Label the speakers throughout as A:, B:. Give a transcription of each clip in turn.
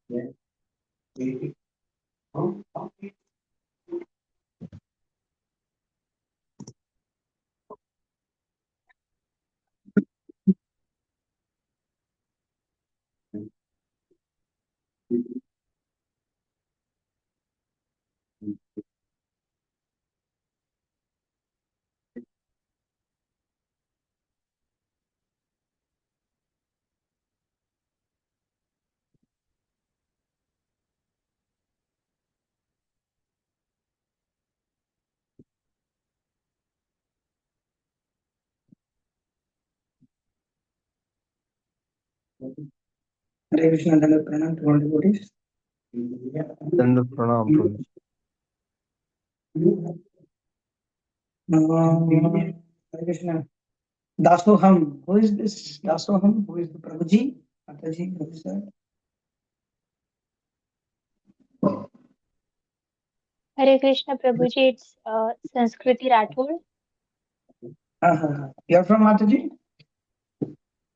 A: Hare Krishna, Danda Pranam to all devotees.
B: Danda Pranam, Prabhuji.
A: Hare Krishna. Dasoham. Who is this Dasoham? Who is the Prabhuji? Mataji, who is that?
C: Hare Krishna Prabhuji, it's Sanskriti Rathod.
A: You're from Mataji?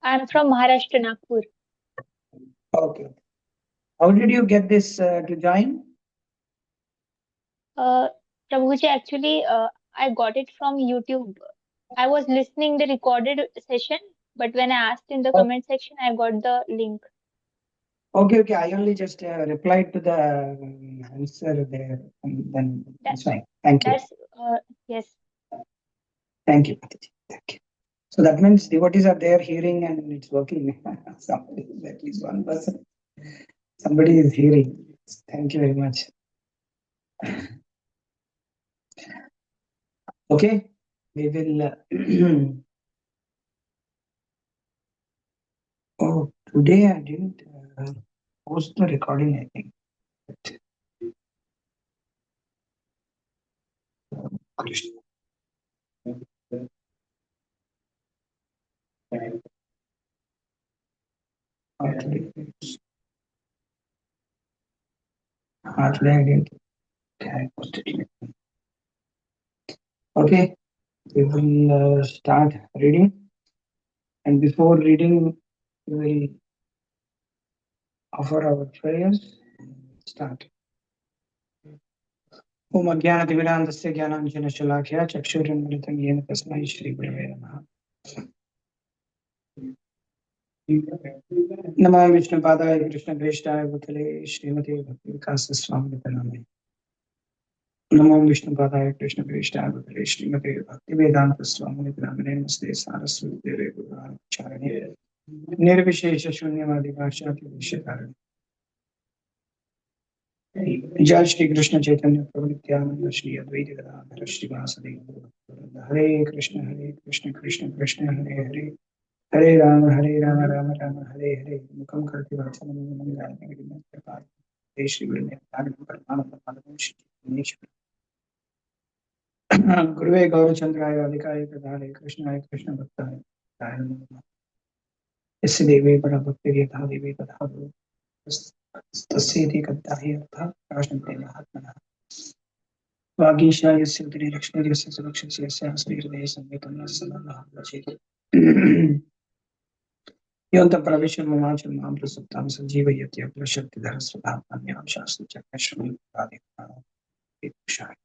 C: I'm from Maharashtra, Nagpur.
A: Okay. How did you get this to join?
C: Prabhuji, actually, I got it from YouTube. I was listening the recorded session, but when I asked in the comment section, I got the link.
A: Okay. I only just replied to the answer there. And then that's fine. Thank you.
C: Yes.
A: Thank you, Mataji. Thank you. So that means devotees are there hearing and it's working. Somebody, at least one person. Somebody is hearing. Thank you very much. Okay, we will. Oh, today I didn't post the recording, I think. Krishna. Hardly I didn't. I posted it. Okay, we will start reading. And before reading, we will offer our prayers. Start. Om Ajnana-timirandhasya Jnananjana-shalakya Chakshuranmritam Yena Tasmai Shri Gurave Namaha. Namo Vishnu Padaya Krishna Preshthaya Bhutale Srimate Bhakti Vikasa Swami Namaha. Namo Vishnu Padaya Krishna Preshthaya Bhutale Srimate Bhakti Vedanta Swami Namaha. Namaste Saraswati Deve Gurava Charane Nirvishesha Shunyavadi Bhasha Vishakarani. Jai Shri Krishna Chaitanya Prabhu Nityananda Shri Advaita Gadadhara Shri Vasudeva Gauradhara. Hare Krishna Krishna Krishna Hare Hare Hare Rama Rama Rama Hare Hare. Mukam Karti Vachanam Mangalaya Nagariya Prabhat. Jai Shri Guru Nityananda Paramahansa Padam Shri Nishra. Guruve Gaurachandraya Adhikaya Pradhare Krishnaya Krishna Bhaktaya. Yasya Devi Parabhakti Yatha Devi Tadha Tasya Kaddahi Artha Prashnate Mahatmana. Vagisha Yasya Udri Lakshmi Yasya Suraksha Yasya Asri Hridaya Samvetam Yasya Namaha. Yonta Pravishya Mamachal Mam Prasuptam Sanjeeva Yatya Prashakti Dharasvadha Panyam Shastri Chakashmi Pradipana Shai.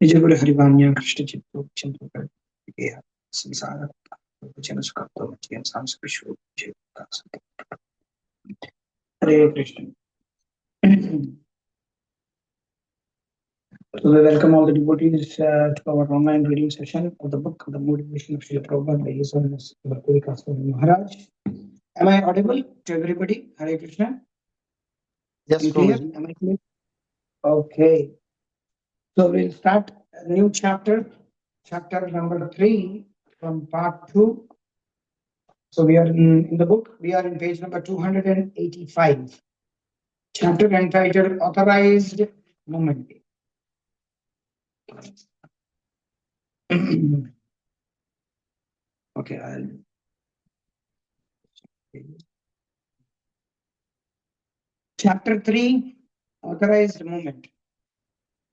A: Nijagura Harivanya Krishna Chittu Chintu Kartiya Samsara Vachana Sukapto Vachyan Samskrishu Jivakasa. Hare Krishna. So we welcome all the devotees to our online reading session of the book of the Motivation of Srila Prabhupada by His Holiness Bhakti Swami Maharaj. Am I audible to everybody? Hare Krishna.
B: Yes,
A: Clear?
B: Prabhuji.
A: Am I clear? Okay. So we'll start a new chapter, chapter number 3 from part 2. So we are in the book, we are in page number 285. Chapter entitled Authorized Movement. Okay, Chapter 3, Authorized Movement.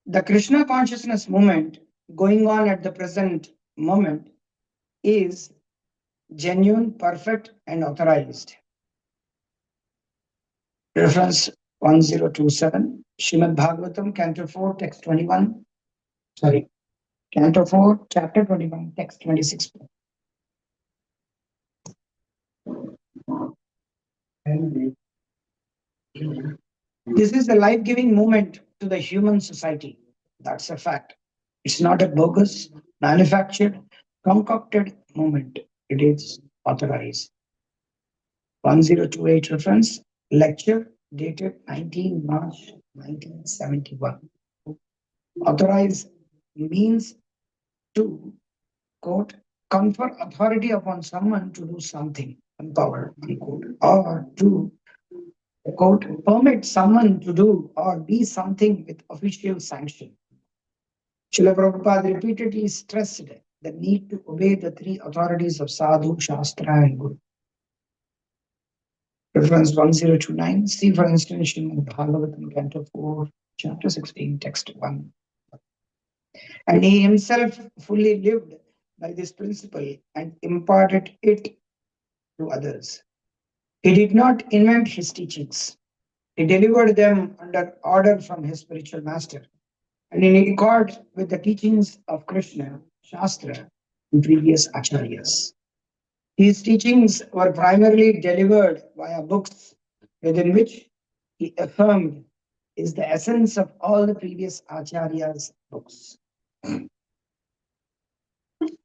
A: The Krishna consciousness movement going on at the present moment is genuine, perfect, and authorized. Reference 1027, Srimad Bhagavatam, Canto 4, Text 21. Sorry, Canto 4, Chapter 21, Text 26. This is a life-giving moment to the human society. That's a fact. It's not a bogus, manufactured, concocted moment. It is authorized. 1028 reference, lecture dated 19 March 1971. Authorize means to, quote, confer authority upon someone to do something, empower, unquote, or to, quote, permit someone to do or be something with official sanction. Srila Prabhupada repeatedly stressed the need to obey the three authorities of Sadhu, Shastra, and Guru. Reference 1029. See, for instance, Srimad Bhagavatam, Canto 4, Chapter 16, Text 1. And he himself fully lived by this principle and imparted it to others. He did not invent his teachings. He delivered them under order from his spiritual master and in accord with the teachings of Krishna, Shastra, and previous acharyas. His teachings were primarily delivered via books within which he affirmed is the essence of all the previous acharyas' books.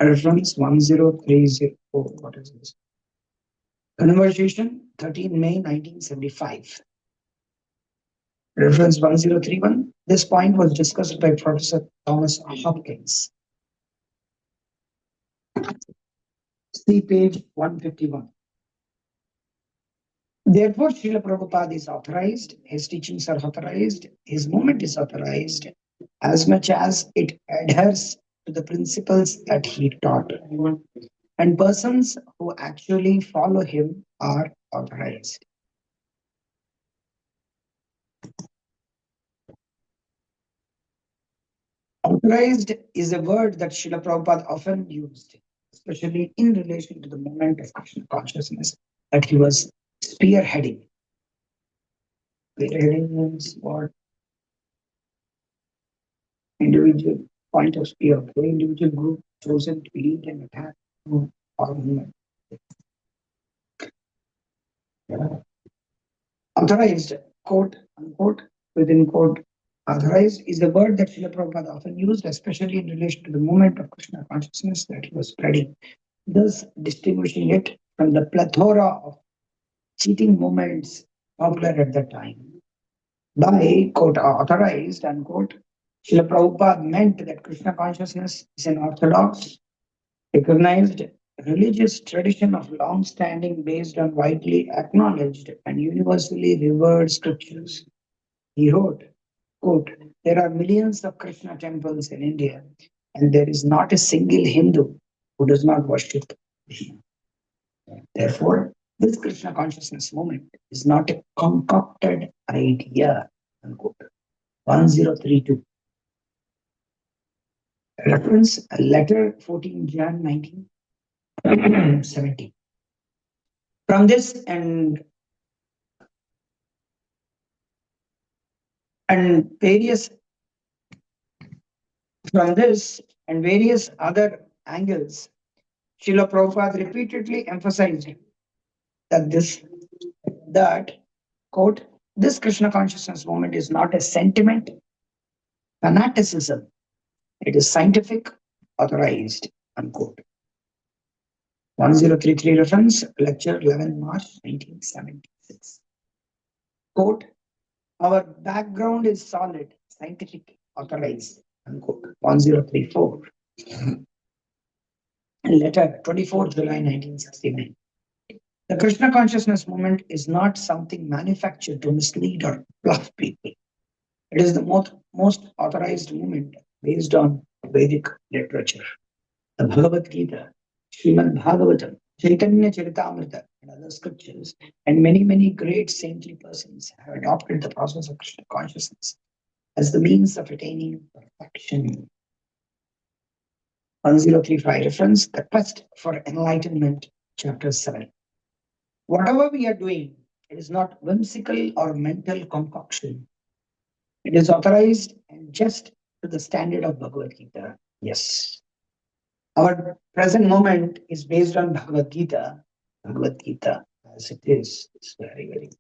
A: Reference 10304. What is this? Conversation 13 May 1975. Reference 1031. This point was discussed by Professor Thomas Hopkins. See page 151. Therefore, Srila Prabhupada is authorized, his teachings are authorized, his movement is authorized, as much as it adheres to the principles that he taught. And persons who actually follow him are authorized. Authorized is a word that Srila Prabhupada often used, especially in relation to the movement of Krishna consciousness that he was spearheading. Spearheading means what? Individual point of spear, the individual group chosen to lead an attack or movement. Authorized, quote, unquote, within quote, authorized is the word that Srila Prabhupada often used, especially in relation to the movement of Krishna consciousness that he was spreading, thus distinguishing it from the plethora of cheating movements popular at that time. By, quote, authorized, unquote, Srila Prabhupada meant that Krishna consciousness is an orthodox, recognized religious tradition of long standing based on widely acknowledged and universally revered scriptures. He wrote, quote, there are millions of Krishna temples in India, and there is not a single Hindu who does not worship him. Therefore, this Krishna consciousness movement is not a concocted idea, unquote. 1032. Reference letter 14 Jan 1970. From this and various other angles, Srila Prabhupada repeatedly emphasized that quote, this Krishna consciousness movement is not a sentiment, fanaticism. It is scientific, authorized, unquote. 1033 reference, lecture 11 March 1976. Quote, our background is solid, scientific, authorized, unquote. 1034. Letter 24 July 1969. The Krishna consciousness movement is not something manufactured to mislead or bluff people. It is the most authorized movement based on Vedic literature. The Bhagavad Gita, Srimad Bhagavatam, Chaitanya Charitamrita, and other scriptures, and many great saintly persons have adopted the process of Krishna consciousness as the means of attaining perfection. 1035 reference, the quest for enlightenment, chapter 7. Whatever we are doing, It is not whimsical or mental concoction. It is authorized and just to the standard of Bhagavad Gita. Yes. Our present moment is based on Bhagavad Gita. Bhagavad Gita as it is. It's very, very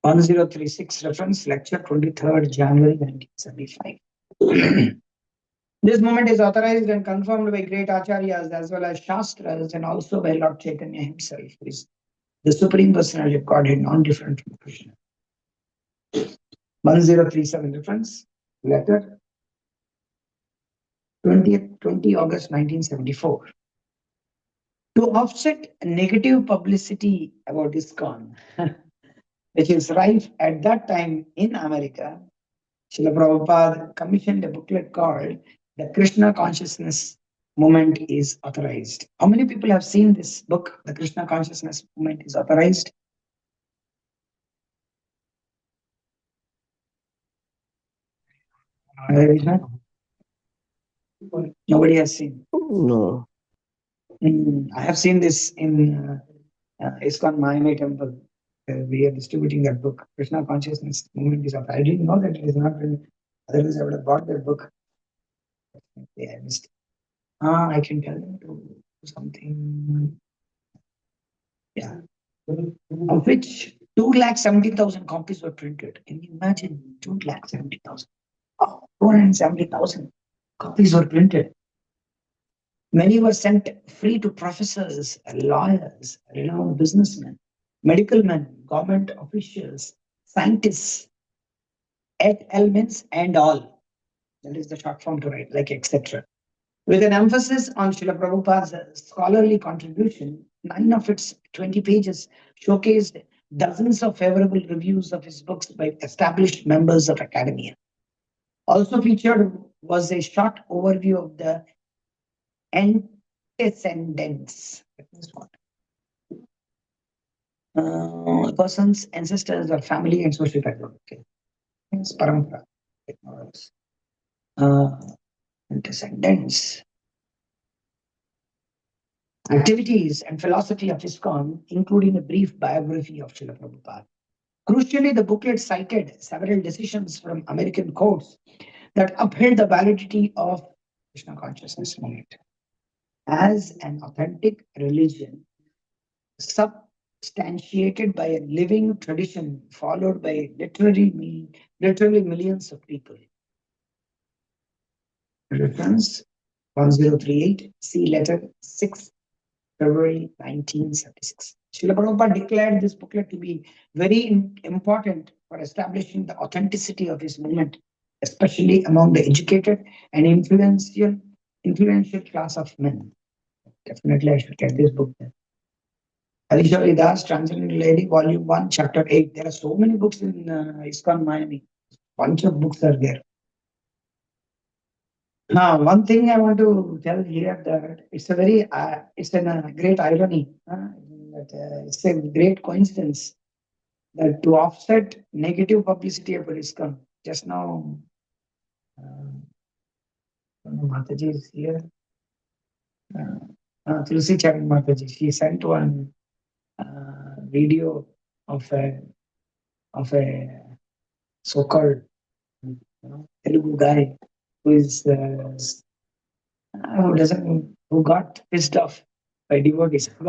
A: 1036 reference lecture 23rd January 1975. This movement is authorized and confirmed by great acharyas as well as shastras and also by Lord Chaitanya himself, who is the Supreme Personality of Godhead, non-different from Krishna. 1037 reference letter 20 August 1974. To offset negative publicity about ISKCON, which is rife at that time in America, Srila Prabhupada commissioned a booklet called The Krishna Consciousness Movement is Authorized. How many people have seen this book, The Krishna Consciousness Movement is Authorized? Nobody has seen.
B: No.
A: I have seen this in ISKCON Miami Temple. We are distributing that book. Krishna Consciousness Movement is Authorized. I didn't know that it is not written. Otherwise, I would have bought that book. Yeah, I missed. I can tell you to do something. Yeah. Of which 2,70,000 copies were printed. Can you imagine? 2,70,000. Oh, 470,000 copies were printed. Many were sent free to professors, lawyers, renowned businessmen, medical men, government officials, scientists, et elements, and all. That is the short form to write, like etc. With an emphasis on Srila Prabhupada's scholarly contribution, 9 of its 20 pages showcased dozens of favorable reviews of his books by established members of academia. Also featured was a short overview of the antecedents. A person's ancestors or family and social background. Okay. It's parampara. Antecedents. Activities and philosophy of ISKCON, including a brief biography of Srila Prabhupada. Crucially, the booklet cited several decisions from American courts that upheld the validity of Krishna consciousness movement as an authentic religion substantiated by a living tradition followed by literally millions of people. Reference 1038, see letter 6, February 1976. Srila Prabhupada declared this booklet to be very important for establishing the authenticity of his movement, especially among the educated and influential class of men. Definitely, I should get this book then. Alishwari Das, Transcendental Lady, Volume 1, Chapter 8. There are so many books in ISKCON Miami. Bunch of books are there. One thing I want to tell here that it's a very, it's a great irony. It's a great coincidence that to offset negative publicity about ISKCON, just now, Mataji is here. Tulsi Charan Mataji, she sent one video of a so-called Telugu guy who is who got pissed off by devotees, who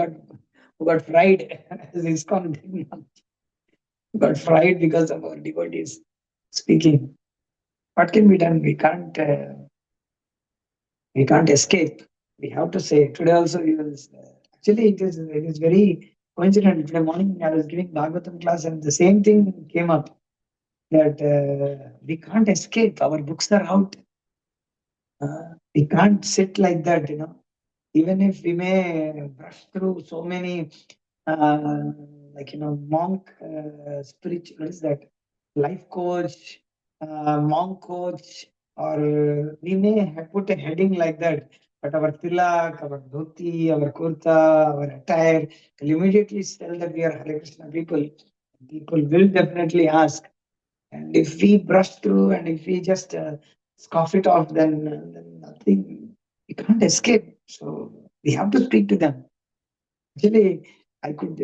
A: got fried as ISKCON did not. Got fried because of our devotees speaking. What can be done? We can't escape. We have to say. Today also we will. Actually, it is very coincidental. Today morning I was giving Bhagavatam class and the same thing came up. That we can't escape. Our books are out. We can't sit like that, Even if we may brush through so many, monk, spiritual, what is that? Life coach, monk coach, or we may put a heading like that. But our tilak, our dhoti, our kurta, our attire will immediately tell that we are Hare Krishna people. People will definitely ask. And if we brush through and if we just scoff it off, then nothing, we can't escape. So we have to speak to them. Actually, I could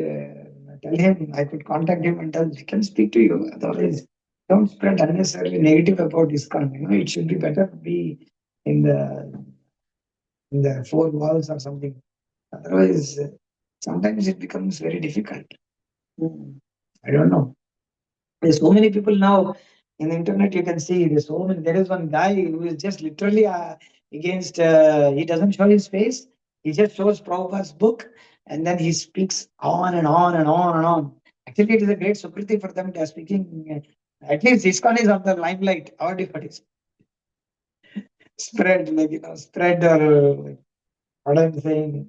A: tell him, I could contact him and tell, he can speak to you. Otherwise, don't spread unnecessarily negative about ISKCON. It should be better to be in the four walls or something. Otherwise, sometimes it becomes very difficult. I don't know. There's so many people now in the internet. You can see there's so many. There is one guy who is just literally against. He doesn't show his face. He just shows Prabhupada's book, and then he speaks on and on and on and on. Actually, it is a great sukriti for them. They are speaking. At least ISKCON is on the limelight. Our devotees spread, spread or what I'm saying.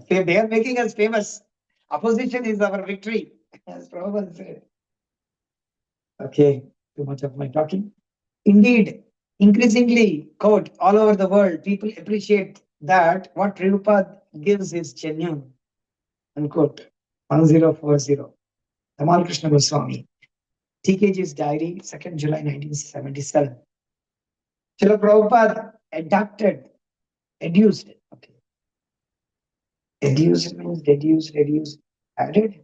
A: They are making us famous. Opposition is our victory, as Prabhupada said. Okay, too much of my talking. Indeed, increasingly, quote, all over the world, people appreciate that what Prabhupada gives is genuine, unquote. 1040. Tamal Krishna Goswami. TKG's diary, 2nd July 1977. Srila Prabhupada educed. Okay. Educed means deduced, reduced, added.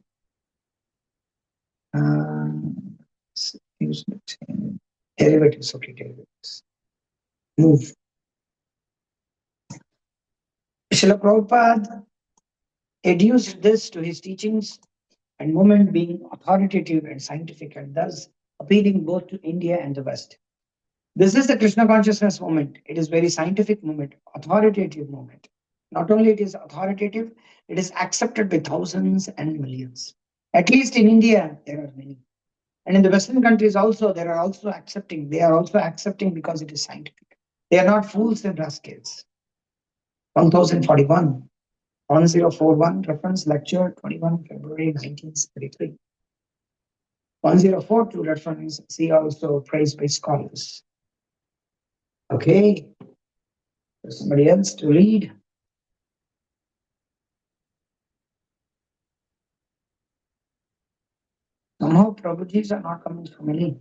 A: Derivatives, okay, derivatives. Move. Srila Prabhupada reduced this to his teachings and movement being authoritative and scientific, and thus appealing both to India and the West. This is the Krishna consciousness movement. It is very scientific movement, authoritative movement. Not only it is authoritative, it is accepted by thousands and millions. At least in India, there are many. And in the Western countries also, they are also accepting. They are also accepting because it is scientific. They are not fools and rascals. 1041. 1041, reference lecture 21 February 1933. 1042, reference, see also praised by scholars. Okay. There's somebody else to read. Somehow Prabhujis are not coming from any.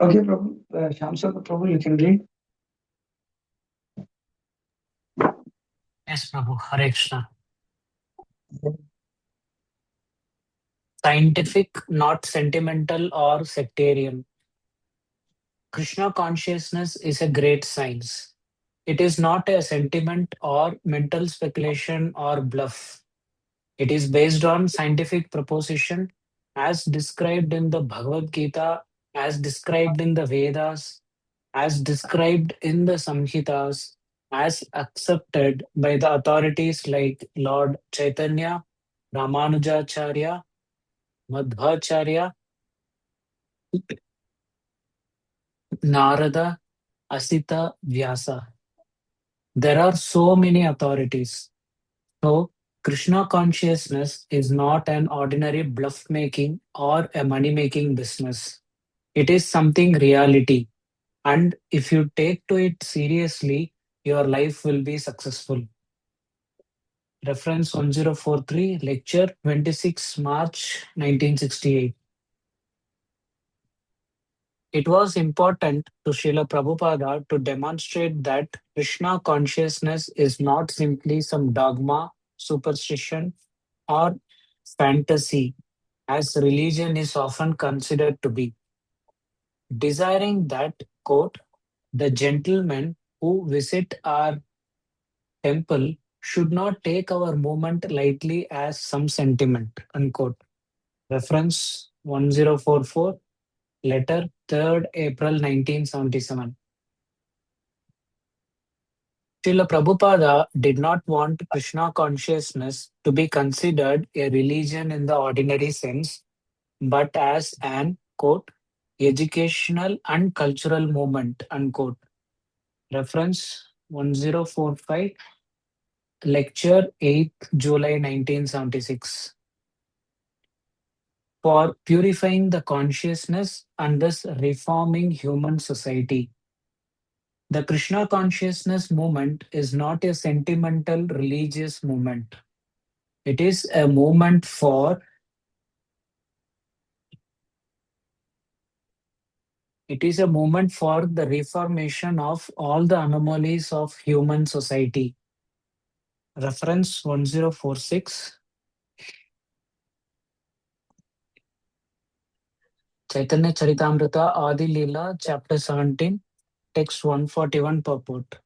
A: Okay, Prabhu, Shamsaka Prabhu, you can read.
D: Yes, Prabhu. Hare Krishna. Scientific, not sentimental or sectarian. Krishna consciousness is a great science. It is not a sentiment or mental speculation or bluff. It is based on scientific proposition as described in the Bhagavad Gita, as described in the Vedas, as described in the Samhitas, as accepted by the authorities like Lord Chaitanya, Ramanujacharya, Madhvacharya, Narada, Asita, Vyasa. There are so many authorities. So, Krishna consciousness is not an ordinary bluff making or a money making business. It is something reality. And if you take to it seriously, your life will be successful. Reference 1043, lecture 26 March 1968. It was important to Srila Prabhupada to demonstrate that Krishna consciousness is not simply some dogma, superstition, or fantasy, as religion is often considered to be. Desiring that, quote, the gentlemen who visit our temple should not take our movement lightly as some sentiment, unquote. Reference 1044, letter 3rd April 1977. Srila Prabhupada did not want Krishna consciousness to be considered a religion in the ordinary sense, but as an, quote, educational and cultural movement, unquote. Reference 1045, lecture 8th July 1976. For purifying the consciousness and thus reforming human society. The Krishna consciousness movement is not a sentimental religious movement. It is a movement for It is a movement for the reformation of all the anomalies of human society. Reference 1046. Chaitanya Charitamrita Adi Leela, chapter 17, text 141 purport.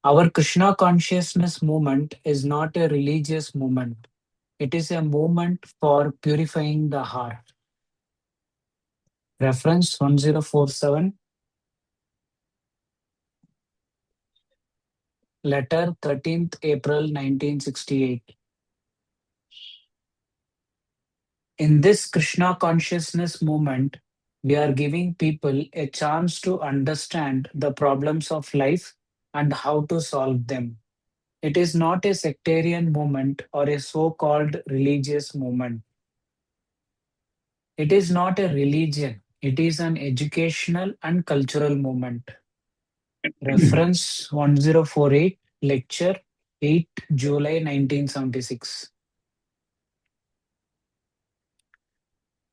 D: Our Krishna consciousness movement is not a religious movement. It is a movement for purifying the heart. Reference 1047. Letter 13th April 1968. In this Krishna consciousness movement, we are giving people a chance to understand the problems of life and how to solve them. It is not a sectarian movement or a so called religious movement. It is not a religion, it is an educational and cultural movement. Reference 1048, lecture 8 July 1976.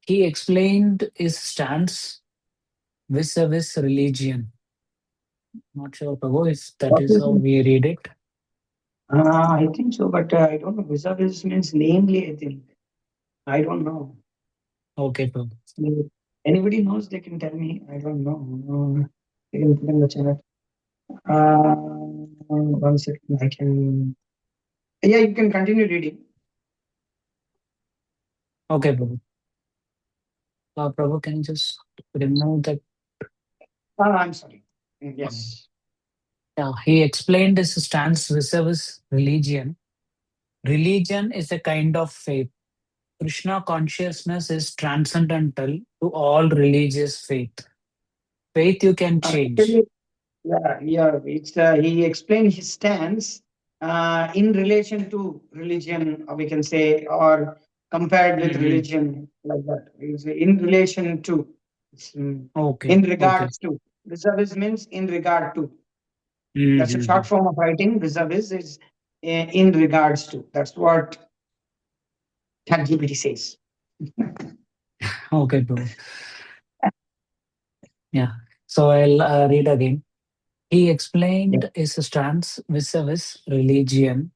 D: He explained his stance vis-a-vis religion. Not sure, Prabhu, if that
A: What
D: is
A: is
D: how
A: it?
D: we read it.
A: I think so, but I don't know. Vis-a-vis means namely, I think. I don't know.
D: Okay, Prabhu.
A: If anybody knows, they can tell me. I don't know. They can put in the chat. 1 second. I can. Yeah, you can continue reading.
D: Okay, Prabhu. Prabhu, can you just remove that?
A: I'm sorry. Yes.
D: Yeah, he explained his stance vis-a-vis religion. Religion is a kind of faith. Krishna consciousness is transcendental to all religious faith. Faith you can change.
A: Actually, yeah. It's he explained his stance in relation to religion, or we can say, or compared with
D: Mhm.
A: religion, like that. It's in relation to. It's,
D: Okay,
A: in
D: okay.
A: regards to. Vis-a-vis means in regard to. That's a short
D: Mhm.
A: form of writing. Vis-a-vis is in regards to. That's what ChatGPT says.
D: Okay, bro. Yeah. So I'll read again. He
A: Yeah.
D: explained his stance vis-a-vis religion.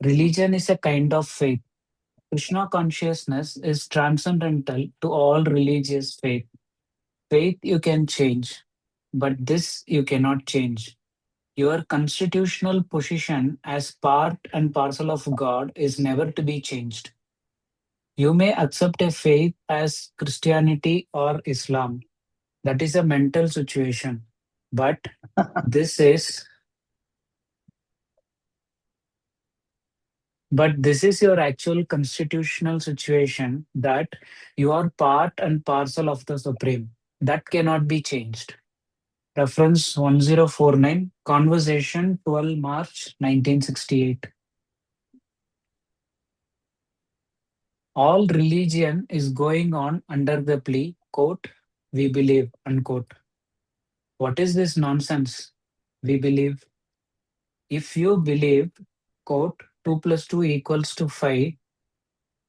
D: Religion is a kind of faith. Krishna consciousness is transcendental to all religious faith. Faith you can change, but this you cannot change. Your constitutional position as part and parcel of God is never to be changed. You may accept a faith as Christianity or Islam. That is a mental situation. But this is this is your actual constitutional situation that you are part and parcel of the Supreme. That cannot be changed. Reference 1049, Conversation 12 March 1968. All religion is going on under the plea, quote, we believe, unquote. What is this nonsense? We believe. If you believe, quote, 2 plus 2 equals to 5,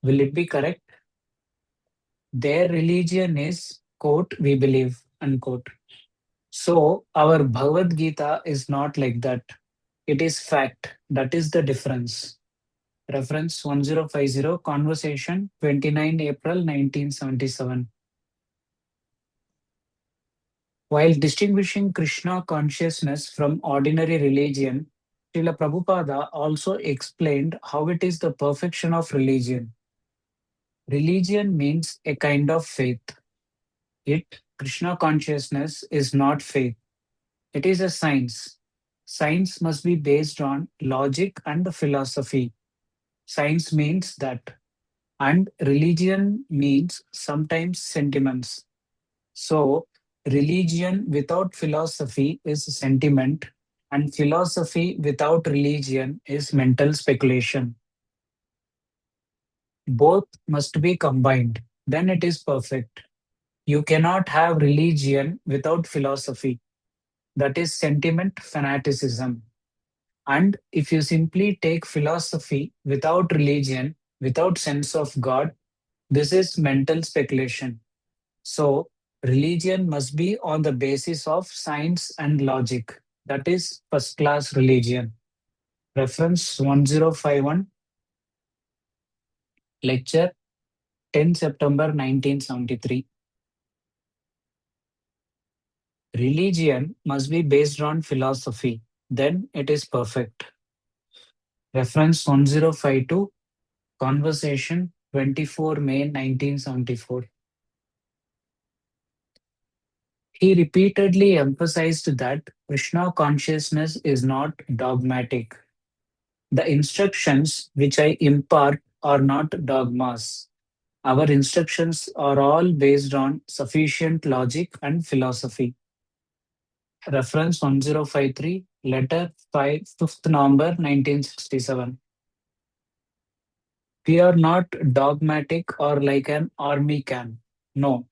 D: will it be correct? Their religion is, quote, we believe, unquote. So our Bhagavad Gita is not like that. It is fact. That is the difference. Reference 1050, Conversation 29 April 1977. While distinguishing Krishna consciousness from ordinary religion, Srila Prabhupada also explained how it is the perfection of religion. Religion means a kind of faith. It, Krishna consciousness, is not faith. It is a science. Science must be based on logic and philosophy. Science means that. And religion means sometimes sentiments. So, religion without philosophy is sentiment, and philosophy without religion is mental speculation. Both must be combined, then it is perfect. You cannot have religion without philosophy. That is sentiment fanaticism. And if you simply take philosophy without religion, without sense of God, this is mental speculation. So, Religion must be on the basis of science and logic. That is first class religion. Reference 1051, lecture 10 September 1973. Religion must be based on philosophy, then it is perfect. Reference 1052, conversation 24 May 1974. He repeatedly emphasized that Krishna consciousness is not dogmatic. The instructions which I impart are not dogmas. Our instructions are all based on sufficient logic and philosophy. Reference 1053, letter 5, 5th November 1967. We are not dogmatic or like an army camp. No.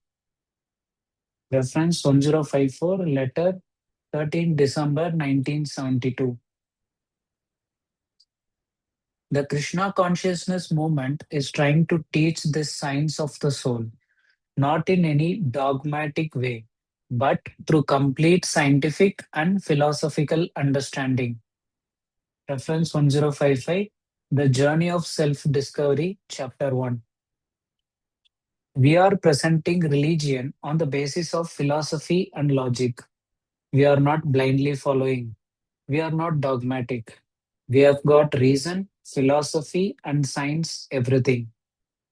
D: Reference 1054, letter 13 December 1972. The Krishna consciousness movement is trying to teach the science of the soul, not in any dogmatic way, but through complete scientific and philosophical understanding. Reference 1055, The Journey of Self-Discovery, Chapter 1. We are presenting religion on the basis of philosophy and logic. We are not blindly following. We are not dogmatic. We have got reason, philosophy, and science, everything.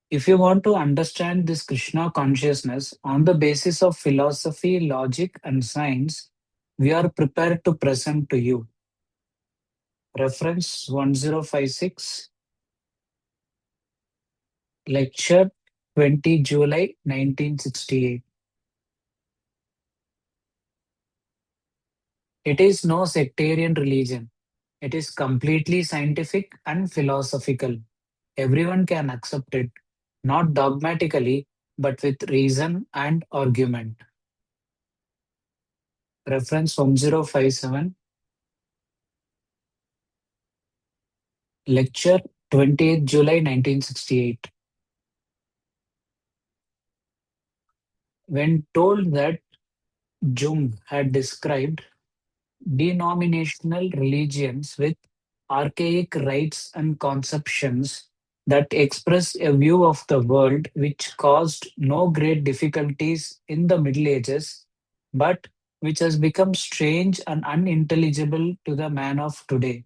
D: If you want to understand this Krishna consciousness on the basis of philosophy, logic, and science, we are prepared to present to you. Reference 1056, lecture 20 July 1968. It is no sectarian religion. It is completely scientific and philosophical. Everyone can accept it, not dogmatically, but with reason and argument. Reference 1057, lecture 28th July 1968. When told that Jung had described denominational religions with archaic rites and conceptions that express a view of the world which caused no great difficulties in the Middle Ages, but which has become strange and unintelligible to the man of today.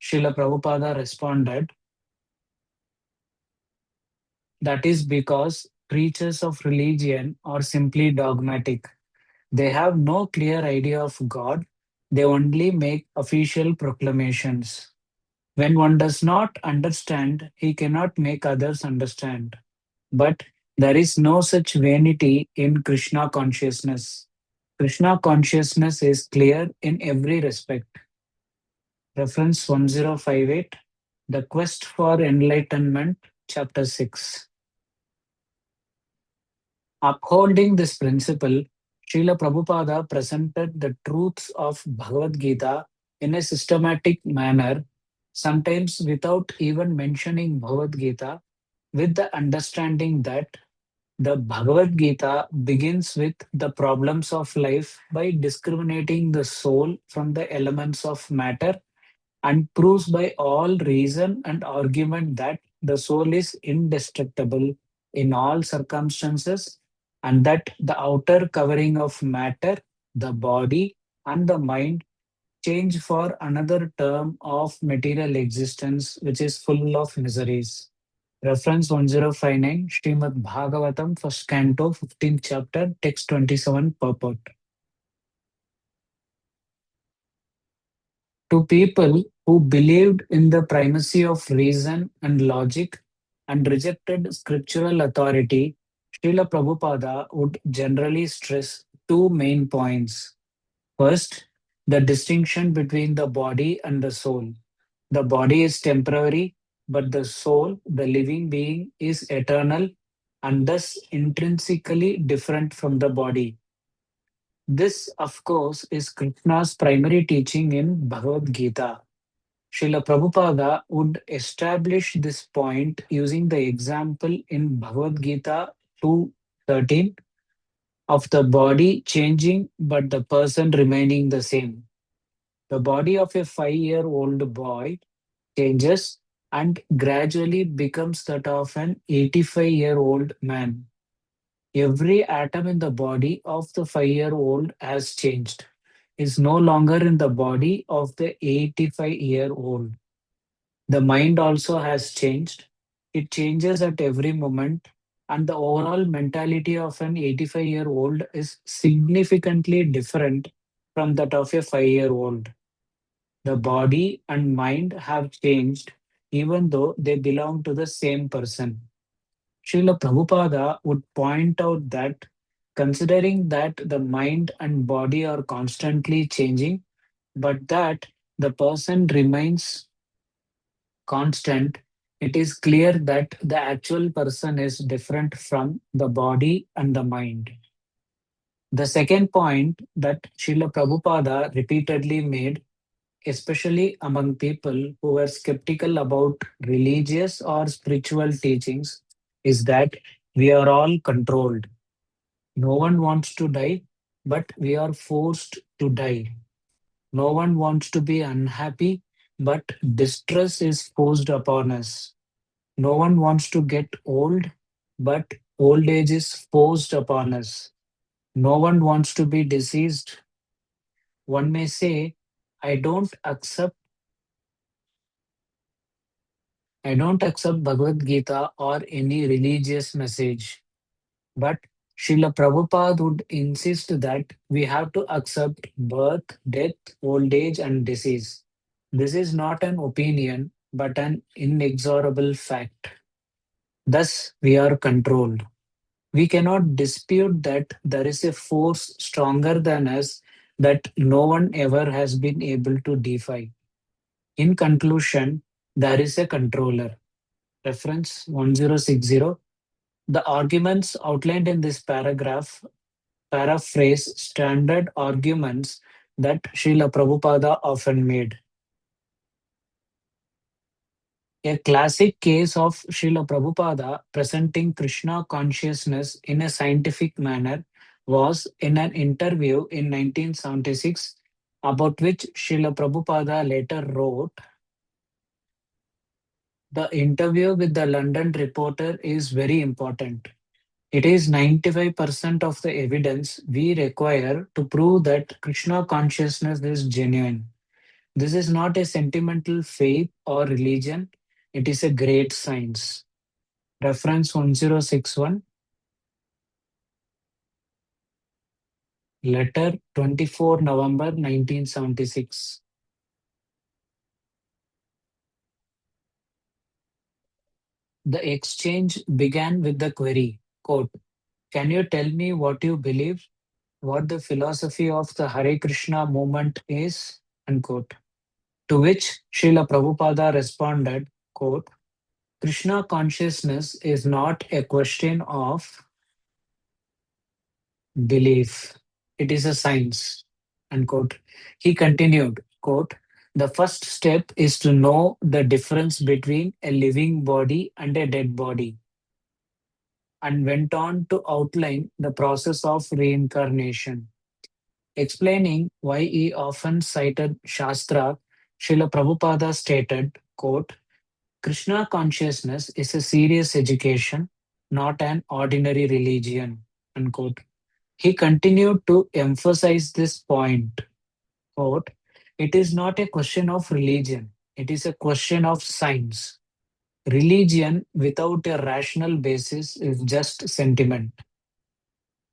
D: Srila Prabhupada responded, that is because preachers of religion are simply dogmatic. They have no clear idea of God, they only make official proclamations. When one does not understand, he cannot make others understand. But there is no such vanity in Krishna consciousness. Krishna consciousness is clear in every respect. Reference 1058, The Quest for Enlightenment, Chapter 6. Upholding this principle, Srila Prabhupada presented the truths of Bhagavad Gita in a systematic manner, sometimes without even mentioning Bhagavad Gita, with the understanding that the Bhagavad Gita begins with the problems of life by discriminating the soul from the elements of matter and proves by all reason and argument that the soul is indestructible in all circumstances and that the outer covering of matter, the body, and the mind change for another term of material existence which is full of miseries. Reference 1059, Srimad Bhagavatam, 1st Canto, 15th chapter, text 27, purport. To people who believed in the primacy of reason and logic and rejected scriptural authority, Srila Prabhupada would generally stress two main points. First, the distinction between the body and the soul. The body is temporary, but the soul, the living being, is eternal and thus intrinsically different from the body. This, of course, is Krishna's primary teaching in Bhagavad Gita. Srila Prabhupada would establish this point using the example in Bhagavad Gita 2:13. of the body changing but the person remaining the same. The body of a 5-year-old boy changes and gradually becomes that of an 85-year-old man. Every atom in the body of the 5-year-old has changed, is no longer in the body of the 85-year-old. The mind also has changed. It changes at every moment, and the overall mentality of an 85-year-old is significantly different from that of a 5-year-old. The body and mind have changed even though they belong to the same person. Srila Prabhupada would point out that considering that the mind and body are constantly changing, but that the person remains constant, it is clear that the actual person is different from the body and the mind. The second point that Srila Prabhupada repeatedly made, especially among people who were skeptical about religious or spiritual teachings, is that we are all controlled. No one wants to die, but we are forced to die. No one wants to be unhappy, but distress is forced upon us. No one wants to get old, but old age is forced upon us. No one wants to be diseased. One may say, I don't accept I don't accept Bhagavad Gita or any religious message. But Srila Prabhupada would insist that we have to accept birth, death, old age, and disease. This is not an opinion, but an inexorable fact. Thus, we are controlled. We cannot dispute that there is a force stronger than us that no one ever has been able to defy. In conclusion, there is a controller. Reference 1060. The arguments outlined in this paragraph paraphrase standard arguments that Srila Prabhupada often made. A classic case of Srila Prabhupada presenting Krishna consciousness in a scientific manner was in an interview in 1976, about which Srila Prabhupada later wrote, "The interview with the London reporter is very important. It is 95% of the evidence we require to prove that Krishna consciousness is genuine. This is not a sentimental faith or religion, it is a great science." Reference 1061, letter 24 November 1976. The exchange began with the query, quote, "Can you tell me what you believe, what the philosophy of the Hare Krishna movement is?" Unquote. To which Srila Prabhupada responded, quote, "Krishna consciousness is not a question of belief. It is a science." Unquote. He continued, quote, "The first step is to know the difference between a living body and a dead body," and went on to outline the process of reincarnation. Explaining why he often cited Shastra, Srila Prabhupada stated, quote, "Krishna consciousness is a serious education, not an ordinary religion." Unquote. He continued to emphasize this point, quote, "It is not a question of religion, it is a question of science. Religion without a rational basis is just sentiment.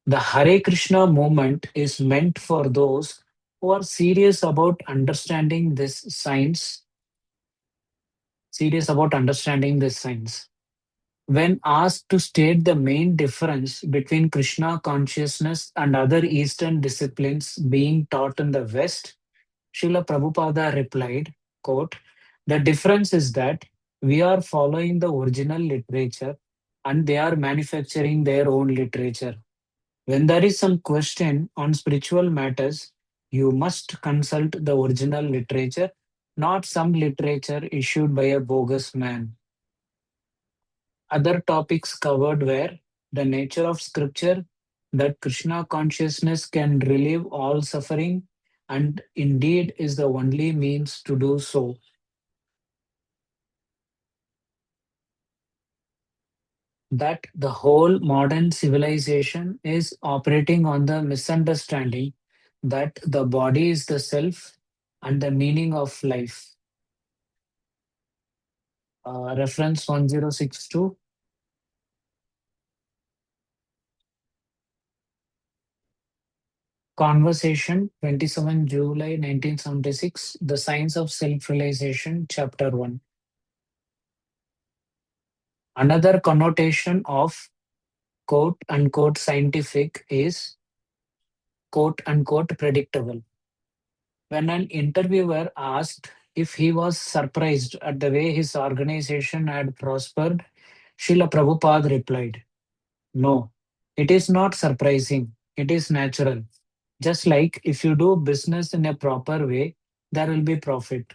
D: The Hare Krishna movement is meant for those who are serious about understanding this science." When asked to state the main difference between Krishna consciousness and other Eastern disciplines being taught in the West, Srila Prabhupada replied, quote, "The difference is that we are following the original literature and they are manufacturing their own literature. When there is some question on spiritual matters, you must consult the original literature, not some literature issued by a bogus man." Other topics covered were the nature of scripture, that Krishna consciousness can relieve all suffering and indeed is the only means to do so. That the whole modern civilization is operating on the misunderstanding that the body is the self and the meaning of life. Reference 1062. Conversation 27 July 1976. The Science of Self-Realization, Chapter 1. Another connotation of quote unquote scientific is quote unquote predictable. When an interviewer asked if he was surprised at the way his organization had prospered, Srila Prabhupada replied, "No, it is not surprising, it is natural. Just like if you do business in a proper way, there will be profit.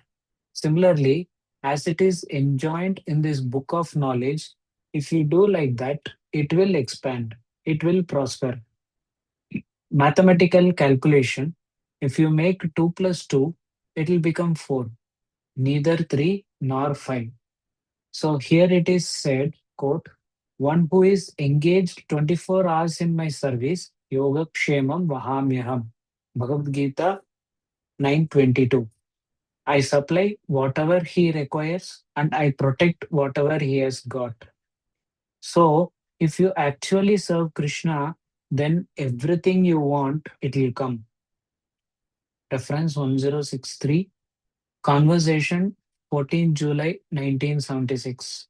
D: Similarly, as it is enjoined in this book of knowledge, if you do like that, it will expand, it will prosper. Mathematical calculation, if you make 2 plus 2, it will become 4, neither 3 nor 5. So here it is said, quote, one who is engaged 24 hours in my service, yoga kshemam vahamyaham. Bhagavad Gita 9:22. I supply whatever he requires and I protect whatever he has got. So if you actually serve Krishna, then everything you want, it will come. Reference 1063. Conversation 14 July 1976.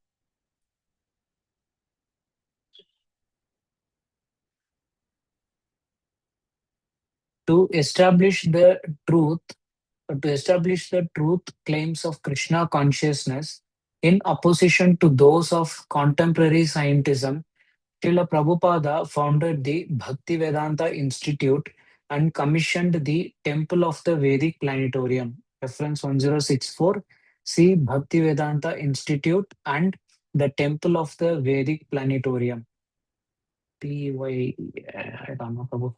D: To establish the truth, to establish the truth claims of Krishna consciousness in opposition to those of contemporary scientism, Srila Prabhupada founded the Bhaktivedanta Institute and commissioned the Temple of the Vedic Planetarium. Reference 1064. See Bhaktivedanta Institute and the Temple of the Vedic Planetarium. PY, I don't know, Prabhu.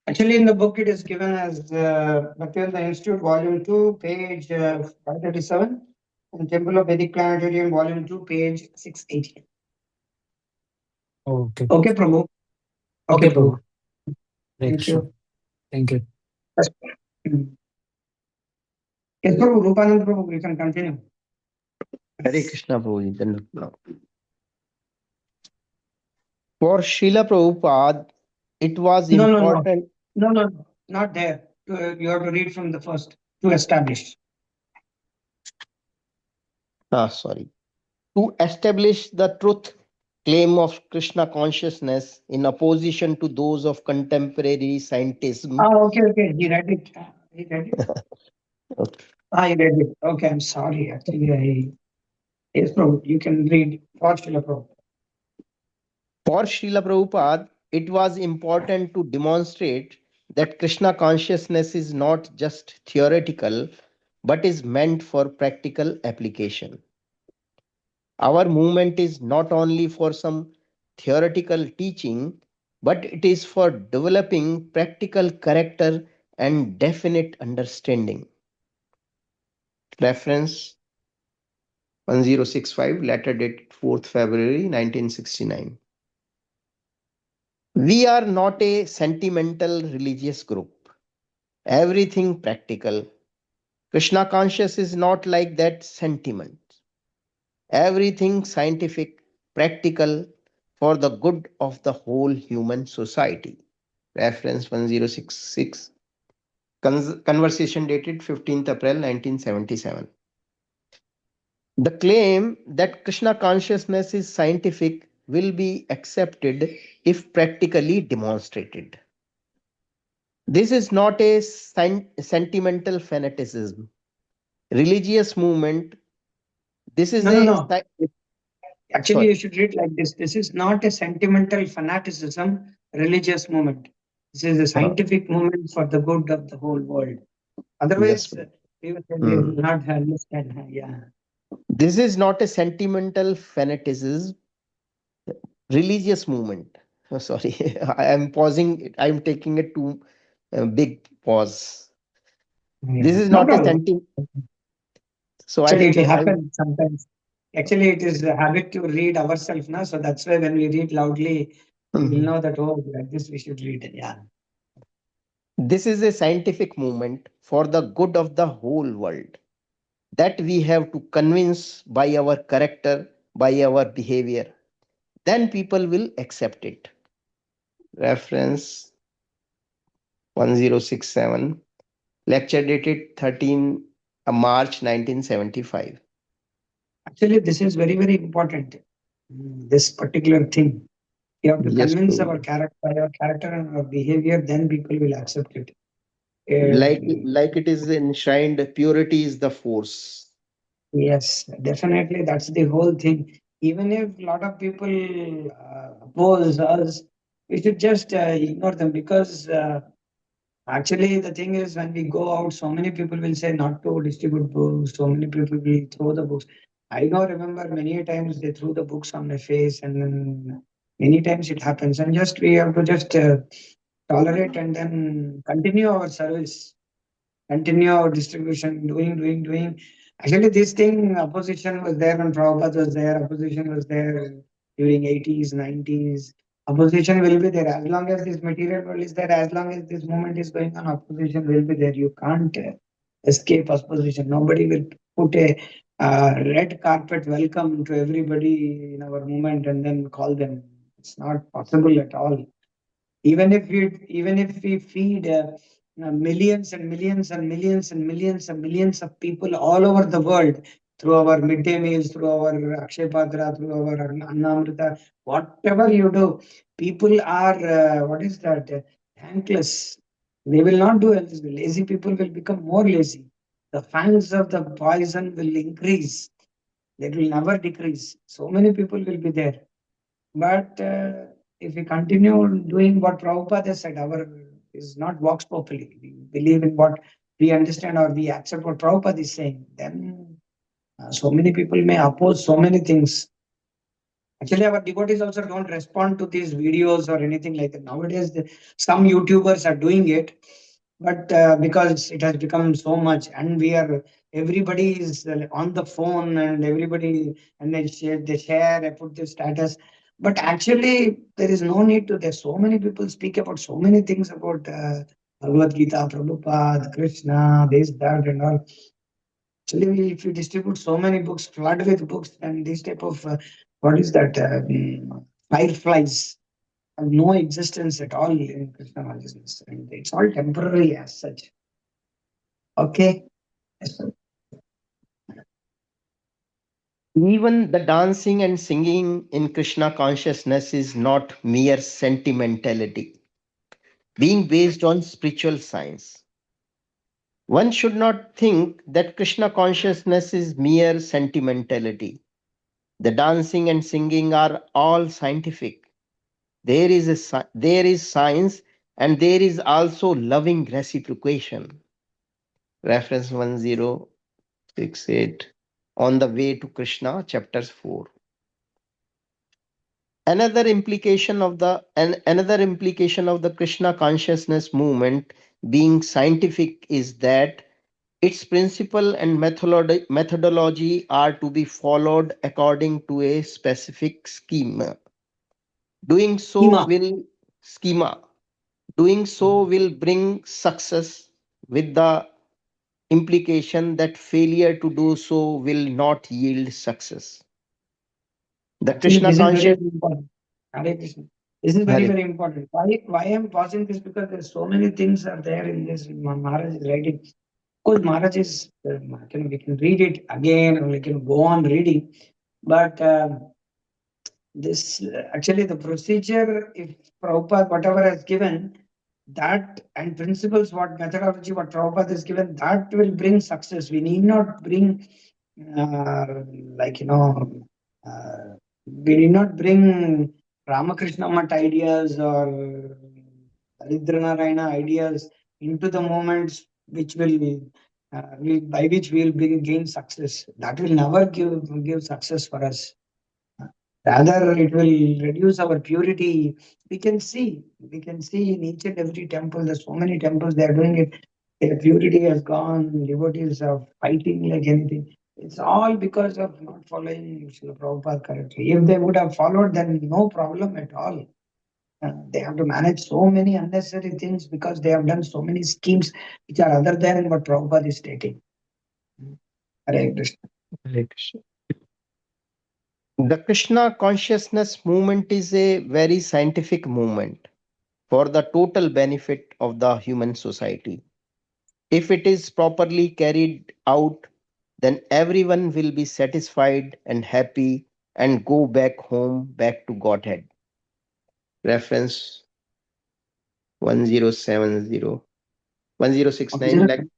A: Actually, in the book, it is given as Bhaktivedanta Institute, Volume 2, page 537, and Temple of Vedic Planetarium, Volume 2, page 680.
D: Okay.
A: Okay, Prabhu.
D: Okay,
A: Prabhu.
D: Prabhu. Hare
A: Thank
D: Krishna.
A: you.
D: Thank you.
A: Yes, Yes, Prabhu. Rupanand Prabhu, you can continue.
B: Hare Krishna Prabhuji. Dandavat pranam. For Srila Prabhupada, it was
A: No, no, no.
B: important.
A: No, no, no. Not there. You have to read from the first to establish.
B: Sorry. To establish the truth claim of Krishna consciousness in opposition to those of contemporary scientism.
A: Okay. He read it. He read it.
B: Okay.
A: He read it. Okay, I'm sorry. Actually, yes, Prabhu. You can read for Srila Prabhu.
B: For Srila Prabhupada, it was important to demonstrate that Krishna consciousness is not just theoretical but is meant for practical application. Our movement is not only for some theoretical teaching, but it is for developing practical character and definite understanding. Reference 1065, letter dated 4th February 1969. We are not a sentimental religious group. Everything practical. Krishna conscious is not like that sentiment. Everything scientific, practical, for the good of the whole human society. Reference 1066. Conversation dated 15th April 1977. The claim that Krishna consciousness is scientific will be accepted if practically demonstrated. This is not a sentimental fanaticism, religious movement. This is
A: No. Actually,
B: sorry.
A: you should read like this. This is not a sentimental fanaticism, religious movement. This is a scientific movement for the good of the whole world. Otherwise,
B: Yes.
A: we will not understand. Yeah.
B: This is not a sentimental fanaticism. religious movement. Oh, sorry, I am pausing. I am taking a too big pause. This
A: Yeah,
B: is
A: no
B: not a
A: problem.
B: sentiment. So
A: Actually, it will
B: I
A: happen sometimes. Actually, it is a habit to read ourselves, na? So that's why when we read loudly, we will know that, oh, like this we should read. Yeah.
B: this is a scientific movement for the good of the whole world that we have to convince by our character, by our behavior. Then people will accept it. Reference 1067, lecture dated 13 March 1975.
A: Actually, this is very, very important. This particular thing. We have to
B: Yes,
A: convince
B: Prabhu.
A: by our character and our behavior, then people will accept it.
B: Like it is enshrined, purity is the force.
A: Yes, definitely. That's the whole thing. Even if a lot of people oppose us, we should just ignore them because actually the thing is when we go out, so many people will say not to distribute books. So many people will throw the books. I know, remember many a times they threw the books on my face, and then many times it happens. And just we have to just tolerate and then continue our service, continue our distribution, doing. Actually, this thing, opposition was there when Prabhupada was there, opposition was there during 80s, 90s. Opposition will be there. As long as this material world is there, as long as this movement is going on, opposition will be there. You can't escape opposition. Nobody will put a red carpet welcome to everybody in our movement and then call them. It's not possible at all. Even if we feed millions and millions and millions and millions and millions of people all over the world through our midday meals, through our Akshay Patra, through our Annamrita, whatever you do, people are what is that? Thankless. They will not do anything. Lazy people will become more lazy. The fangs of the poison will increase. That will never decrease. So many people will be there. But if we continue doing what Prabhupada said, our is not vox populi. We believe in what we understand or we accept what Prabhupada is saying. Then so many people may oppose so many things. Actually, our devotees also don't respond to these videos or anything like that. Nowadays, some YouTubers are doing it, but because it has become so much, and everybody is on the phone, and everybody and they share, they put their status. But actually, there is no need to. There's so many people speak about so many things about Bhagavad Gita, Prabhupada, Krishna, this, that, and all. Actually, if you distribute so many books, flood with books, and this type of what is that? Fireflies have no existence at all in Krishna consciousness, and it's all temporary as such. Okay. Yes, sir.
B: Even the dancing and singing in Krishna consciousness is not mere sentimentality, being based on spiritual science. One should not think that Krishna consciousness is mere sentimentality. The dancing and singing are all scientific. There is science and there is also loving reciprocation. Reference 1068, On the Way to Krishna, chapters 4. Another implication of the Krishna consciousness movement being scientific is that its principle and methodology are to be followed according to a specific schema. Doing so
A: Hima.
B: will schema. Doing so will bring success, with the implication that failure to do so will not yield success. The
A: Actually,
B: Krishna
A: this is very,
B: conscious
A: very important. Hare Krishna. This is very,
B: Hare.
A: very important. Why I'm pausing this because there's so many things are there in this. Maharaj is writing. Of course, Maharaj is. We can read it again, or we can go on reading, but. This actually the procedure, if Prabhupada whatever has given, that and principles, what methodology, what Prabhupada has given, that will bring success. We need not bring uh, like you know we need not bring Ramakrishna Mat ideas or Narayana ideas into the moments which by which we will gain success. That will never give success for us. Rather, it will reduce our purity. We can see in each and every temple, there's so many temples, they are doing it. Their purity has gone, devotees are fighting like anything. It's all because of not following Srila Prabhupada correctly. If they would have followed, then no problem at all. They have to manage so many unnecessary things because they have done so many schemes which are other than what Prabhupada is stating. Hare Krishna.
B: Hare Krishna. The Krishna consciousness movement is a very scientific movement for the total benefit of the human society. If it is properly carried out, then everyone will be satisfied and happy and go back home, back to Godhead. Reference 1070, 1069,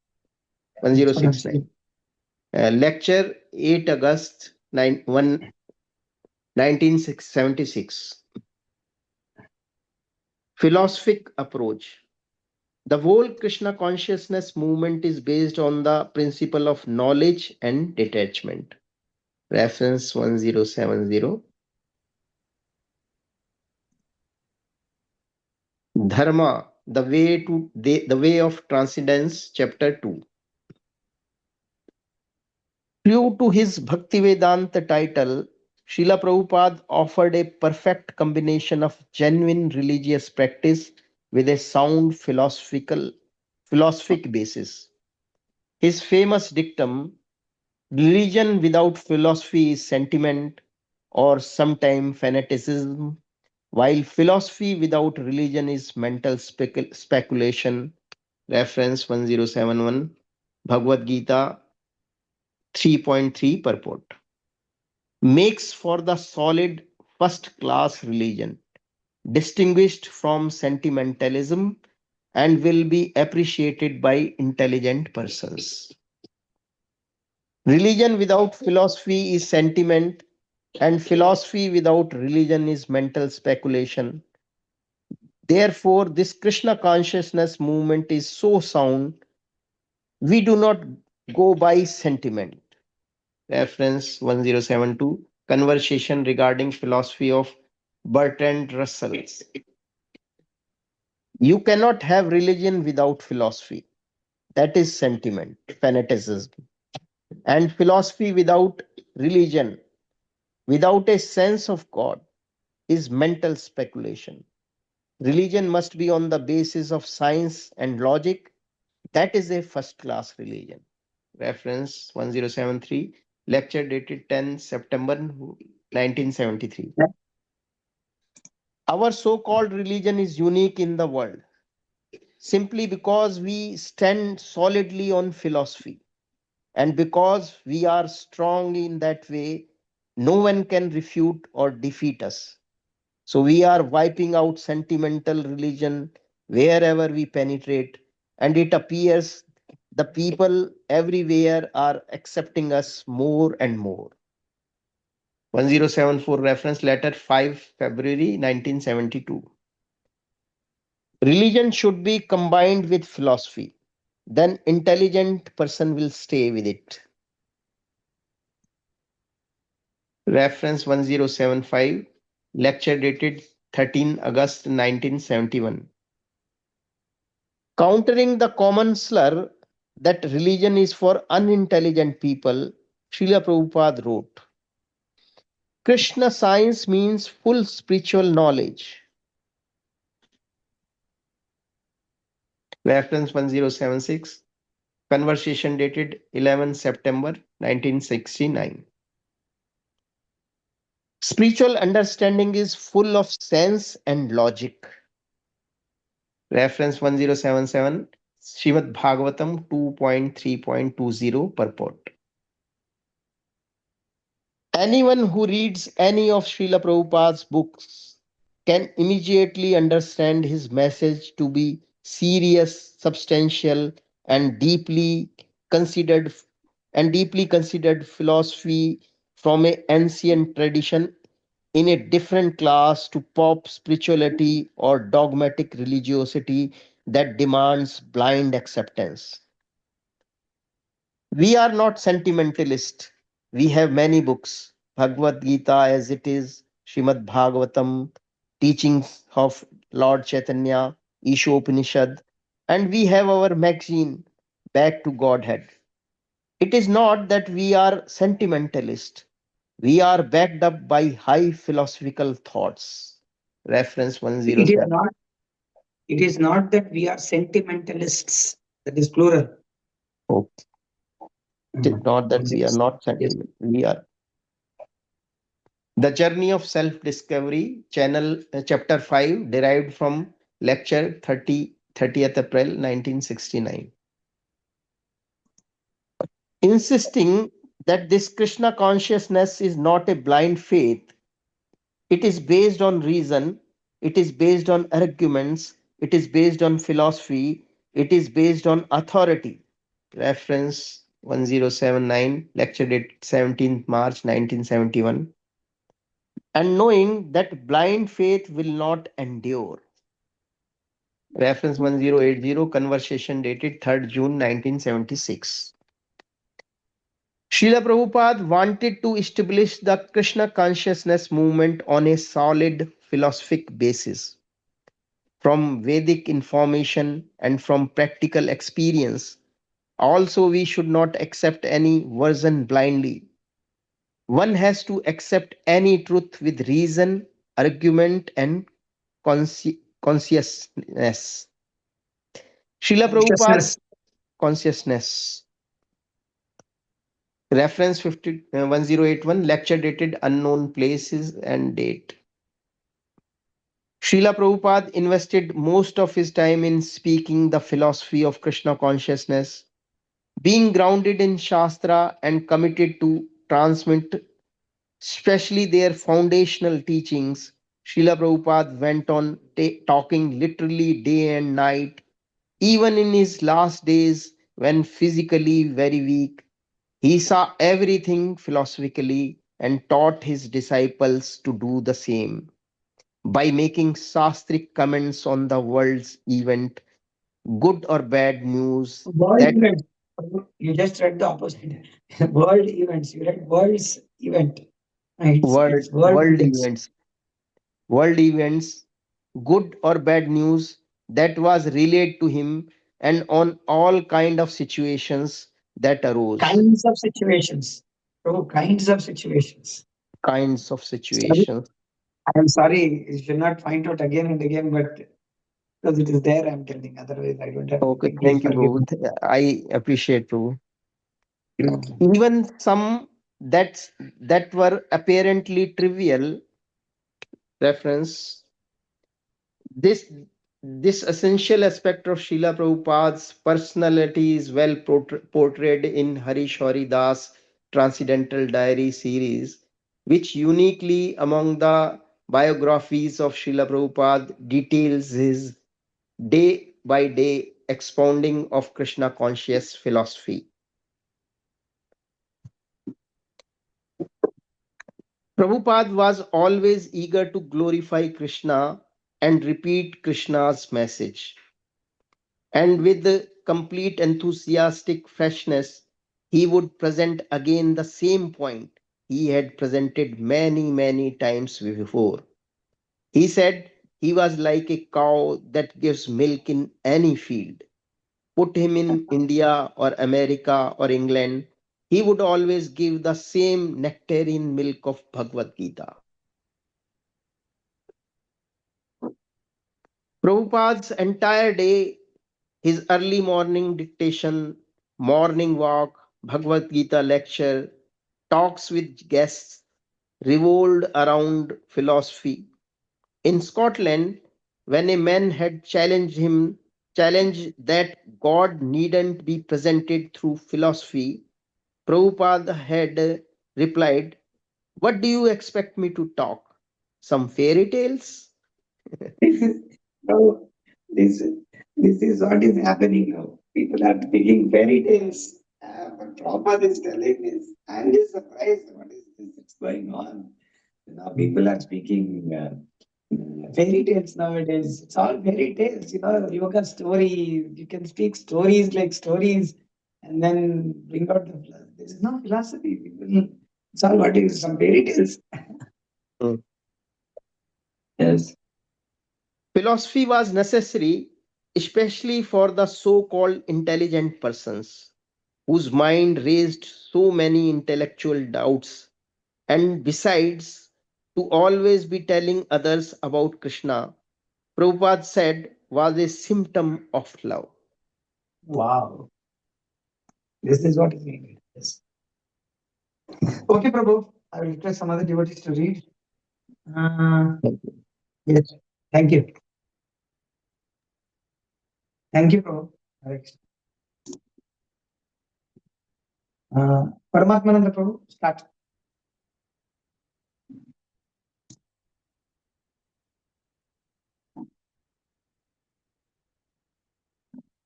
B: 1069. Lecture 8 August 1976. Philosophic approach. The whole Krishna consciousness movement is based on the principle of knowledge and detachment. Reference 1070. Dharma, the way of transcendence, chapter 2. True to his Bhaktivedanta title, Srila Prabhupada offered a perfect combination of genuine religious practice with a sound philosophic basis. His famous dictum, religion without philosophy is sentiment or sometime fanaticism, while philosophy without religion is mental speculation. Reference 1071, Bhagavad Gita 3.3 purport. Makes for the solid first class religion, distinguished from sentimentalism and will be appreciated by intelligent persons. Religion without philosophy is sentiment, and philosophy without religion is mental speculation. Therefore, this Krishna consciousness movement is so sound, we do not go by sentiment. Reference 1072, conversation regarding philosophy of Bertrand Russell. You cannot have religion without philosophy. That is sentiment, fanaticism. And philosophy without religion, without a sense of God, is mental speculation. Religion must be on the basis of science and logic. That is a first class religion. Reference 1073, lecture dated 10 September 1973. Our so called religion is unique in the world simply because we stand solidly on philosophy. And because we are strong in that way, no one can refute or defeat us. So we are wiping out sentimental religion wherever we penetrate, and it appears the people everywhere are accepting us more and more. 1074 reference letter 5 February 1972. Religion should be combined with philosophy. Then intelligent person will stay with it. Reference 1075, lecture dated 13 August 1971. Countering the common slur that religion is for unintelligent people, Srila Prabhupada wrote, Krishna science means full spiritual knowledge. Reference 1076, conversation dated 11 September 1969. Spiritual understanding is full of sense and logic. Reference 1077, Srimad Bhagavatam 2.3.20 purport. Anyone who reads any of Srila Prabhupada's books can immediately understand his message to be serious, substantial, and considered deeply considered philosophy from an ancient tradition in a different class to pop spirituality or dogmatic religiosity that demands blind acceptance. We are not sentimentalists. We have many books, Bhagavad Gita as it is, Srimad Bhagavatam, teachings of Lord Chaitanya, Ishopanishad, and we have our magazine, Back to Godhead. It is not that we are sentimentalist. We are backed up by high philosophical thoughts. Reference
A: It is
B: 107.
A: not. It is not that we are sentimentalists. That is plural.
B: Oh, it is not that we are
A: 106.
B: not
A: Yes.
B: sentiment. We are the journey of self-discovery, channel chapter 5, derived from lecture 30th April 1969. Insisting that this Krishna consciousness is not a blind faith, it is based on reason, it is based on arguments, it is based on philosophy, it is based on authority. Reference 1079, lecture date 17th March 1971. And knowing that blind faith will not endure. Reference 1080, conversation dated 3rd June 1976. Srila Prabhupada wanted to establish the Krishna consciousness movement on a solid philosophic basis. From Vedic information and from practical experience. Also, we should not accept any version blindly. One has to accept any truth with reason, argument, and consciousness. Srila Prabhupada
A: Consciousness.
B: consciousness. Reference 1081, lecture dated unknown places and date. Srila Prabhupada invested most of his time in speaking the philosophy of Krishna consciousness, being grounded in Shastra and committed to transmit, especially their foundational teachings. Srila Prabhupada went on talking literally day and night, even in his last days when physically very weak. He saw everything philosophically and taught his disciples to do the same by making sastric comments on the world's event, good or bad news,
A: World
B: that
A: events. You just read the opposite. World events. You read world's event. It's world
B: world
A: events.
B: events, world events, good or bad news that was relayed to him and on all kind of situations that arose,
A: Kinds of situations. Oh, kinds of situations.
B: kinds of
A: Sorry,
B: situations.
A: I am sorry. You should not point out again and again, but because it is there, I'm telling. Otherwise, I don't have
B: Okay,
A: anything. Please
B: thank you,
A: forgive
B: Prabhu.
A: me.
B: I appreciate, Prabhu.
A: You know,
B: Even some that were apparently trivial reference this this essential aspect of Srila Prabhupada's personality is well portrayed in Harish Das Transcendental Diary series, which uniquely among the biographies of Srila Prabhupada details his day by day expounding of Krishna conscious philosophy. Prabhupada was always eager to glorify Krishna and repeat Krishna's message. And with the complete enthusiastic freshness, he would present again the same point he had presented many, many times before. He said he was like a cow that gives milk in any field. Put him in India or America or England, he would always give the same nectarine milk of Bhagavad Gita. Prabhupada's entire day, his early morning dictation, morning walk, Bhagavad Gita lecture, talks with guests revolved around philosophy. In Scotland, when a man had challenged that God needn't be presented through philosophy, Prabhupada had replied, "What do you expect me to talk? Some fairy tales?"
A: so this is this is what is happening now. People are speaking fairy tales. But Prabhupada is telling this. I'm just surprised. What is this that's going on? Now people are speaking fairy tales nowadays. It's all fairy tales. Yoga story. You can speak stories like stories, and then bring out the. This is not philosophy. People, it's all what is some fairy tales.
B: Hmm.
A: Yes.
B: Philosophy was necessary, especially for the so called intelligent persons whose mind raised so many intellectual doubts, and besides, to always be telling others about Krishna, Prabhupada said, was a symptom of love.
A: Wow. This is what is needed. Yes. Okay, Prabhu. I will request some other devotees to read. Yes. Thank you. Thank you, Prabhu. Hare Krishna. Paramatmananda Prabhu, start.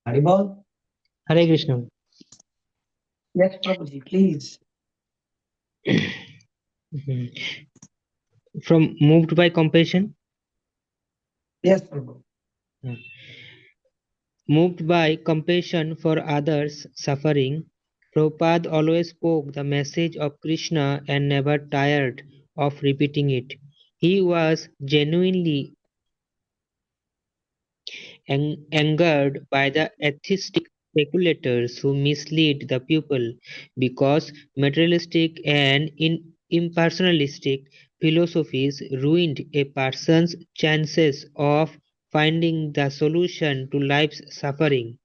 A: Haribol.
E: Hare Krishna.
A: Yes, Prabhuji, please.
E: Mhm. From moved by compassion.
A: Yes, Prabhu.
E: Moved by compassion for others' suffering, Prabhupada always spoke the message of Krishna and never tired of repeating it. He was genuinely angered by the atheistic speculators who mislead the people, because materialistic and impersonalistic philosophies ruined a person's chances of finding the solution to life's suffering.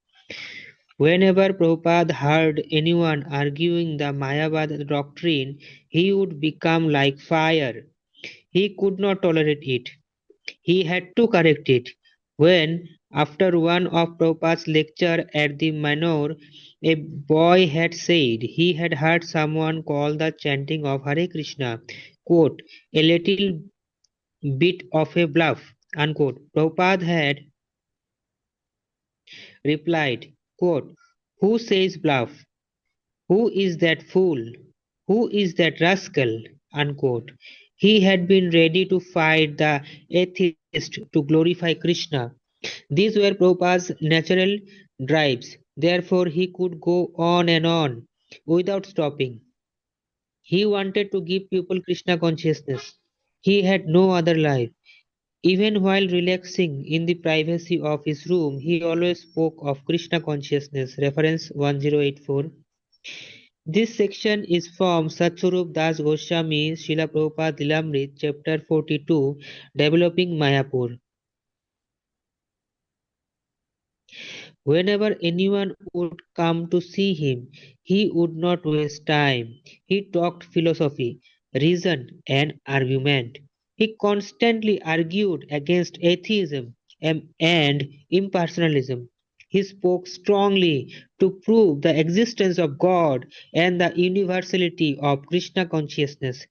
E: Whenever Prabhupada heard anyone arguing the Mayavad doctrine, he would become like fire. He could not tolerate it. He had to correct it. When, after one of Prabhupada's lecture at the manor, a boy had said he had heard someone call the chanting of Hare Krishna, quote, a little bit of a bluff, unquote, Prabhupada had replied, quote, who says bluff? Who is that fool? Who is that rascal? Unquote. He had been ready to fight the atheist to glorify Krishna. These were Prabhupada's natural drives. Therefore, he could go on without stopping. He wanted to give people Krishna consciousness. He had no other life. Even while relaxing in the privacy of his room, he always spoke of Krishna consciousness. Reference 1084. This section is from Satsvarup Das Goswami Srila Prabhupada Lilamrit, chapter 42, Developing Mayapur. Whenever anyone would come to see him, he would not waste time. He talked philosophy, reason, and argument. He constantly argued against atheism and impersonalism. He spoke strongly to prove the existence of God and the universality of Krishna consciousness.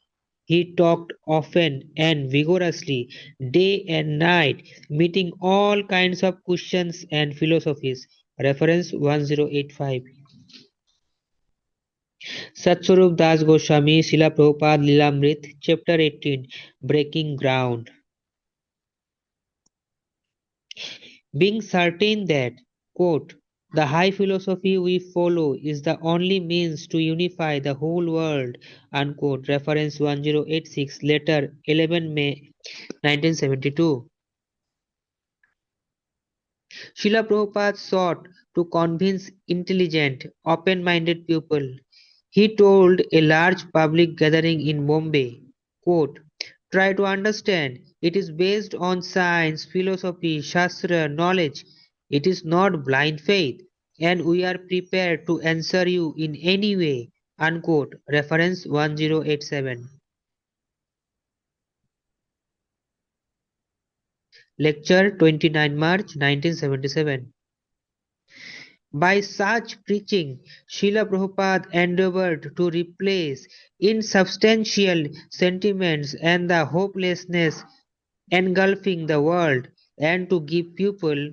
E: He talked often and vigorously, day and night, meeting all kinds of questions and philosophies. Reference 1085. Satsvarup Das Goswami, Srila Prabhupada Lilamrit, Chapter 18, Breaking Ground. Being certain that, quote, the high philosophy we follow is the only means to unify the whole world, unquote. Reference 1086, letter 11 May 1972. Srila Prabhupada sought to convince intelligent, open-minded people. He told a large public gathering in Bombay, quote, try to understand. It is based on science, philosophy, shastra, knowledge. It is not blind faith, and we are prepared to answer you in any way. Unquote. Reference 1087. Lecture 29 March 1977. By such preaching, Srila Prabhupada endeavored to replace insubstantial sentiments and the hopelessness engulfing the world, and to give people,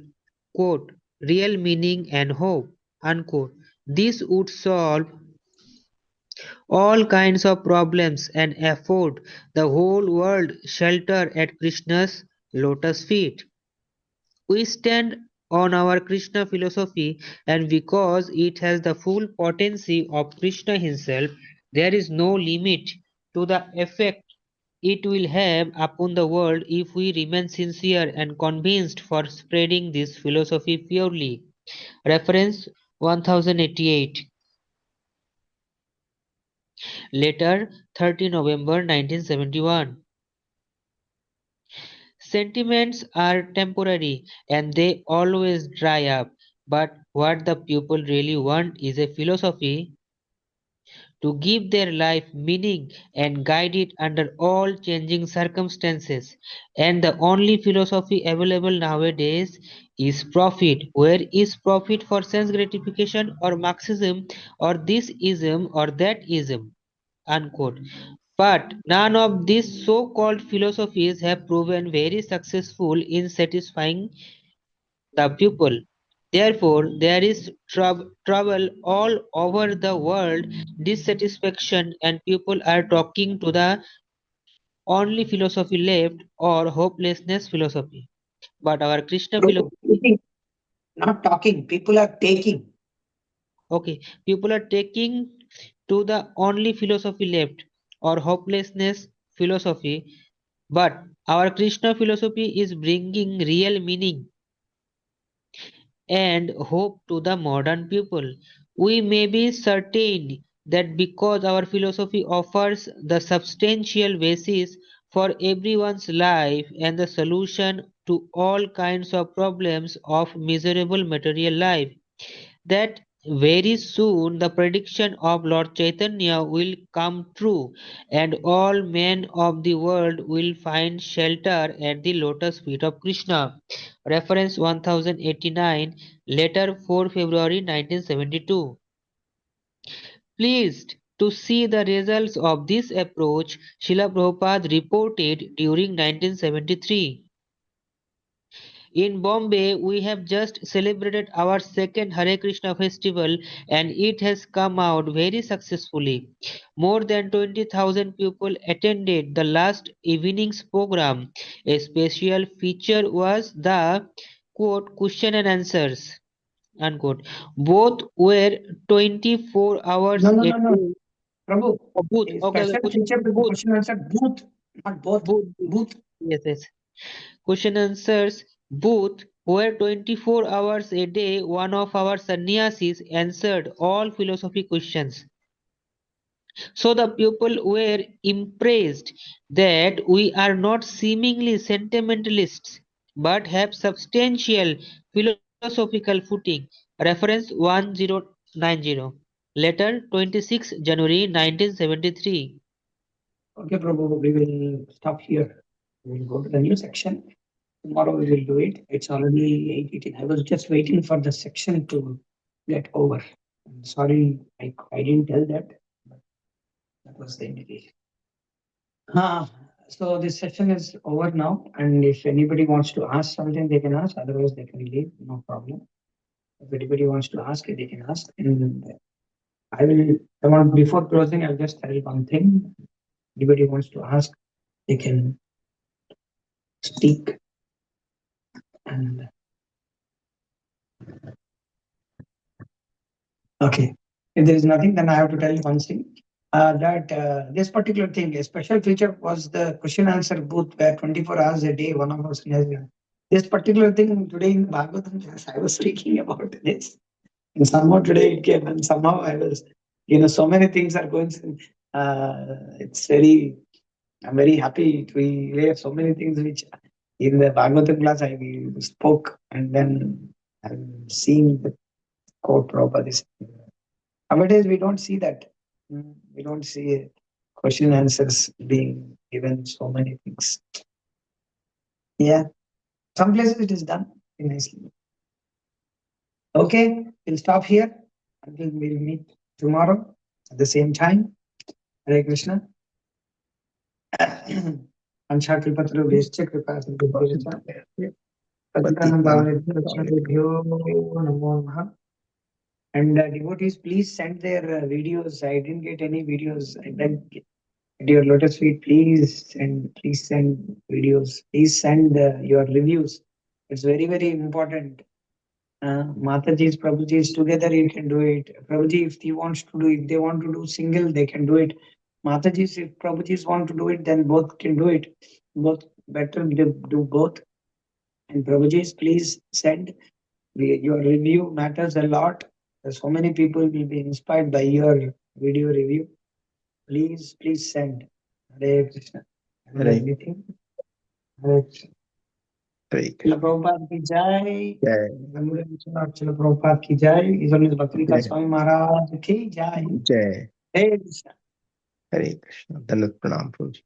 E: quote, real meaning and hope, unquote. This would solve all kinds of problems and afford the whole world shelter at Krishna's lotus feet. We stand on our Krishna philosophy, and because it has the full potency of Krishna himself, there is no limit to the effect it will have upon the world if we remain sincere and convinced for spreading this philosophy purely. Reference 1088. Letter 30 November 1971. Sentiments are temporary and they always dry up, but what the people really want is a philosophy to give their life meaning and guide it under all changing circumstances. And the only philosophy available nowadays is profit. Where is profit for sense gratification or Marxism or this ism or that ism? Unquote. But none of these so called philosophies have proven very successful in satisfying the pupil. Therefore, there is trouble all over the world, dissatisfaction, and people are talking to the only philosophy left or hopelessness philosophy. But our Krishna philosophy,
A: Not talking, people are taking.
E: okay, people are taking to the only philosophy left or hopelessness philosophy. But our Krishna philosophy is bringing real meaning and hope to the modern people. We may be certain that because our philosophy offers the substantial basis for everyone's life and the solution to all kinds of problems of miserable material life, that very soon the prediction of Lord Chaitanya will come true and all men of the world will find shelter at the lotus feet of Krishna. Reference 1089, letter 4 February 1972. Pleased to see the results of this approach, Srila Prabhupada reported during 1973. In Bombay, we have just celebrated our second Hare Krishna festival and it has come out very successfully. More than 20,000 people attended the last evening's program. A special feature was the quote question and answers unquote. Both were 24 hours
A: No, no,
E: a
A: no, no.
E: day.
A: Prabhu,
E: Oh, booth.
A: a
E: Okay,
A: special
E: question,
A: feature with the
E: booth,
A: question answer booth, not both.
E: booth, booth.
A: Booth.
E: Yes, yes. Question answers booth where 24 hours a day one of our sannyasis answered all philosophy questions. So the people were impressed that we are not seemingly sentimentalists but have substantial philosophical footing. Reference 1090. Letter 26 January 1973.
A: Okay, Prabhu, we will stop here. We will go to the new section. Tomorrow we will do it. It's already 8:18. I was just waiting for the section to get over. I'm sorry, I didn't tell that, but that was the indication. So this session is over now, and if anybody wants to ask something, they can ask. Otherwise, they can leave. No problem. If anybody wants to ask, they can ask. And I want before closing, I'll just tell one thing. Anybody wants to ask, they can speak. And okay, if there is nothing, then I have to tell you one thing. That this particular thing, a special feature was the question answer booth where 24 hours a day, one of us has this particular thing today in the Bhagavatam class. I was speaking about this, and somehow today it came, and somehow I was, so many things are going. It's very, I'm very happy to hear so many things which in the Bhagavatam class I spoke, and then I'm seeing the quote Prabhupada. Nowadays, we don't see that. We don't see question answers being given so many things. Yeah, some places it is done nicely. Okay, we'll stop here until we'll meet tomorrow at the same time. Hare Krishna. Ansha Kripatru Vescha Kripa Sindhu Patitanam Bhavanebhyo Vaishnavebhyo Namo Namaha. And devotees, please send their videos. I didn't get any videos. I begged at your lotus feet, please send videos. Please send your reviews. It's very, very important. Mataji's, Prabhuji's together, you can do it. Prabhuji, if they want to do single, they can do it. Mataji, if Prabhuji want to do it, then both can do it. Both better do both. And Prabhuji, please send. Your review matters a lot. So many people will be inspired by your video review. Please send. Hare Krishna.
B: Hare
A: Anything? Hare Krishna.
B: Hare
A: Srila Prabhupada ki jai.
B: Jai.
A: Srila Prabhupada ki jai. His Holiness Bhakti-Vedanta
B: Jai.
A: Swami Maharaj ki jai.
B: Jai.
A: Hare Krishna.
B: Hare Krishna. Dandavat pranam, Prabhuji.